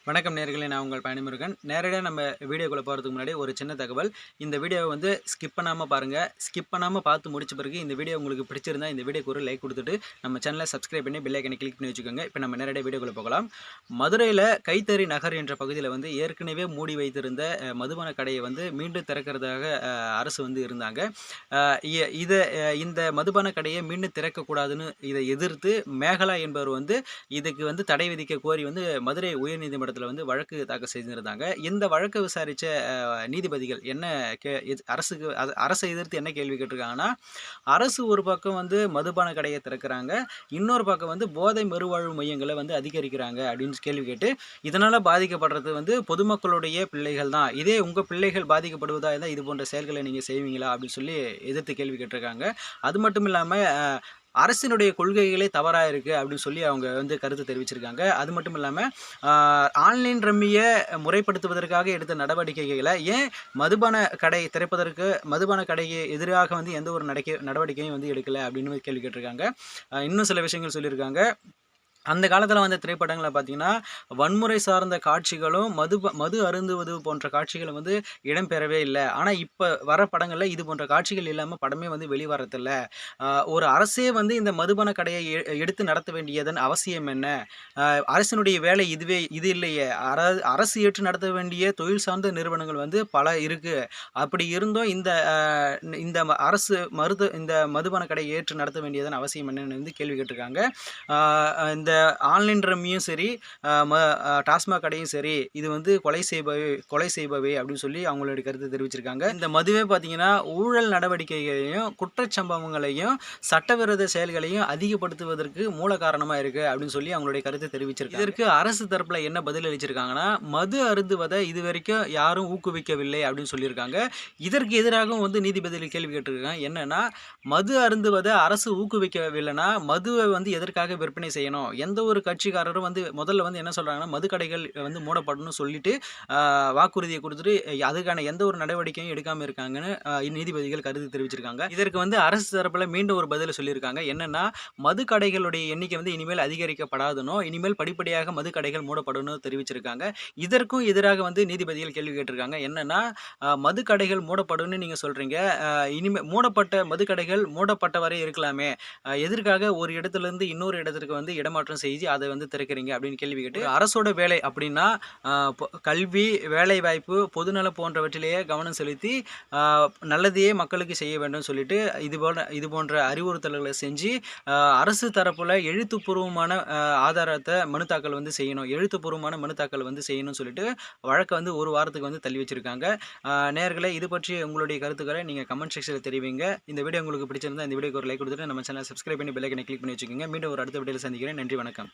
வணக்கம் நேயர்களே, நான் உங்கள் பழனிமுருகன். நேரடியாக நம்ம வீடியோக்குள்ள போகிறதுக்கு முன்னாடி ஒரு சின்ன தகவல். இந்த வீடியோவை வந்து ஸ்கிப் பண்ணாமல் பாருங்கள். ஸ்கிப் பண்ணாமல் பார்த்து முடிச்ச பிறகு இந்த வீடியோ உங்களுக்கு பிடிச்சிருந்தா இந்த வீடியோக்கு ஒரு லைக் கொடுத்துட்டு நம்ம சேனலை சப்ஸ்கிரைப் பண்ணி பெல் ஐக்கனை கிளிக் பண்ணி வச்சுக்கோங்க. இப்போ நம்ம நேரடியாக வீடியோக்குள்ள போகலாம். மதுரையில் கைத்தறி நகர் என்ற பகுதியில் வந்து ஏற்கனவே மூடி வைத்திருந்த மதுபான கடையை வந்து மீண்டும் திறக்கிறதாக அரசு வந்து இருந்தாங்க. இந்த மதுபான கடையை மீண்டும் திறக்கக்கூடாதுன்னு இதை எதிர்த்து மேகலா என்பவர் வந்து இதுக்கு வந்து தடை விதிக்க கோரி வந்து மதுரை உயர்நீதிமன்றத்தில் வந்து வழக்கு தாக்கல் செய்திருந்தாங்க. இந்த வழக்கை விசாரித்த நீதிபதிகள் என்ன அரசை எதிர்த்து என்ன கேள்வி கேட்டிருக்காங்கன்னா, அரசு ஒரு பக்கம் வந்து மதுபான கடையை திறக்கிறாங்க, இன்னொரு பக்கம் வந்து போதை மறுவாழ்வு மையங்களை வந்து அதிகரிக்கிறாங்க அப்படின்னு கேள்வி கேட்டு, இதனால பாதிக்கப்படுறது வந்து பொதுமக்களுடைய பிள்ளைகள் தான், இதே உங்கள் பிள்ளைகள் பாதிக்கப்படுவதா இருந்தால் இது போன்ற செயல்களை நீங்கள் செய்வீங்களா அப்படின்னு சொல்லி எதிர்த்து கேள்வி கேட்டிருக்காங்க. அது மட்டும் இல்லாமல் அரசினுடைய கொள்கைகளே தவறாக இருக்குது அப்படின்னு சொல்லி அவங்க வந்து கருத்து தெரிவிச்சிருக்காங்க. அது மட்டும் இல்லாமல் ஆன்லைன் ரம்மியை முறைப்படுத்துவதற்காக எடுத்த நடவடிக்கைகளை ஏன் மதுபான கடை திறப்பதற்கு மதுபான கடைக்கு எதிராக வந்து எந்த ஒரு நடவடிக்கையும் வந்து எடுக்கலை அப்படின்னு கேள்வி கேட்டிருக்காங்க. இன்னும் சில விஷயங்கள் சொல்லியிருக்காங்க. அந்த காலத்தில் வந்த திரைப்படங்களை பார்த்தீங்கன்னா, வன்முறை சார்ந்த காட்சிகளும் மது அருந்துவது போன்ற காட்சிகளும் வந்து இடம்பெறவே இல்லை. ஆனால் இப்போ வர படங்களில் இது போன்ற காட்சிகள் இல்லாமல் படமே வந்து வெளிவரதில்ல. ஒரு அரசே வந்து இந்த மதுபான கடையை எடுத்து நடத்த வேண்டியதன் அவசியம் என்ன? அரசினுடைய வேலை இது இல்லையே. அரசு ஏற்று நடத்த வேண்டிய தொழில் சார்ந்த நிறுவனங்கள் வந்து பல இருக்குது. அப்படி இருந்தும் இந்த அரசு இந்த மதுபான கடையை ஏற்று நடத்த வேண்டியதன் அவசியம் என்னன்னு வந்து கேள்வி கேட்டிருக்காங்க. இந்த ஆன்லைன் ரம்மியும் சரி, டாஸ்மாக் கடையும் சரி, இது வந்து கொலை செய்பவை அப்படின்னு சொல்லி அவங்களுடைய கருத்து தெரிவிச்சிருக்காங்க. இந்த மதுவே பார்த்தீங்கன்னா ஊழல் நடவடிக்கைகளையும் குற்றச்சம்பவங்களையும் சட்டவிரோத செயல்களையும் அதிகப்படுத்துவதற்கு மூல காரணமாக இருக்குது அப்படின்னு சொல்லி அவங்களுடைய கருத்தை தெரிவிச்சிருக்காங்க. இதற்கு அரசு தரப்பில் என்ன பதில் அளிச்சிருக்காங்கன்னா, மது அருந்துவதை இது வரைக்கும் யாரும் ஊக்குவிக்கவில்லை அப்படின்னு சொல்லியிருக்காங்க. இதற்கு எதிராகவும் வந்து நீதிபதிகள் கேள்வி கேட்டிருக்காங்க. என்னன்னா, மது அருந்துவதை அரசு ஊக்குவிக்கவில்லைன்னா மதுவை வந்து எதற்காக விற்பனை செய்யணும்? எந்த ஒரு கட்சிக்காரரும் வந்து முதல்ல வந்து என்ன சொல்கிறாங்கன்னா, மதுக்கடைகள் வந்து மூடப்படணும்னு சொல்லிட்டு வாக்குறுதியை கொடுத்துட்டு அதுக்கான எந்த ஒரு நடவடிக்கையும் எடுக்காமல் இருக்காங்கன்னு நீதிபதிகள் கருத்து தெரிவிச்சிருக்காங்க. இதற்கு வந்து அரசு தரப்பில் மீண்டும் ஒரு பதில் சொல்லியிருக்காங்க. என்னன்னா, மதுக்கடைகளுடைய எண்ணிக்கை வந்து இனிமேல் அதிகரிக்கப்படாதுனோ, இனிமேல் படிப்படியாக மதுக்கடைகள் மூடப்படணும்னு தெரிவிச்சிருக்காங்க. இதற்கும் எதிராக வந்து நீதிபதிகள் கேள்வி கேட்டிருக்காங்க. என்னன்னா, மதுக்கடைகள் மூடப்படும்னு நீங்கள் சொல்கிறீங்க, இனிமேல் மூடப்பட்ட மதுக்கடைகள் மூடப்பட்ட வரை இருக்கலாமே, எதற்காக ஒரு இடத்துலேருந்து இன்னொரு இடத்திற்கு வந்து இடமாற்றம் செஞ்சு அதை வந்து திறக்கிறீங்க அப்படின்னு கேள்வி கேட்டு, அரசோட வேலை அப்படின்னா கல்வி, வேலைவாய்ப்பு, பொதுநல போன்றவற்றிலேயே கவனம் செலுத்தி நல்லதையே மக்களுக்கு செய்ய வேண்டும் சொல்லிட்டு இது போன்ற அறிவுறுத்தல்களை செஞ்சு அரசு தரப்புல எழுத்துப்பூர்வமான ஆதாரத்தை மனு தாக்கல் வந்து செய்யணும், எழுத்துப்பூர்வமான மனு தாக்கல் வந்து செய்யணும்னு சொல்லிட்டு வழக்கை வந்து ஒரு வாரத்துக்கு வந்து தள்ளி வச்சிருக்காங்க. நேயர்களே, இது பற்றி உங்களுடைய கருத்துக்களை நீங்கள் கமெண்ட் செக்ஷனில் தெரிவிங்க. இந்த வீடியோ உங்களுக்கு பிடிச்சிருந்தா இந்த வீடியோக்கு ஒரு லைக் கொடுத்துட்டு நம்ம சேனல் சப்ஸ்கிரைப் பண்ணி பெல் ஐக்கனை கிளிக் பண்ணி வச்சுக்கோங்க. மீண்டும் ஒரு அடுத்த வீடியோவில் சந்திக்கிறேன். நன்றி, வணக்கம்.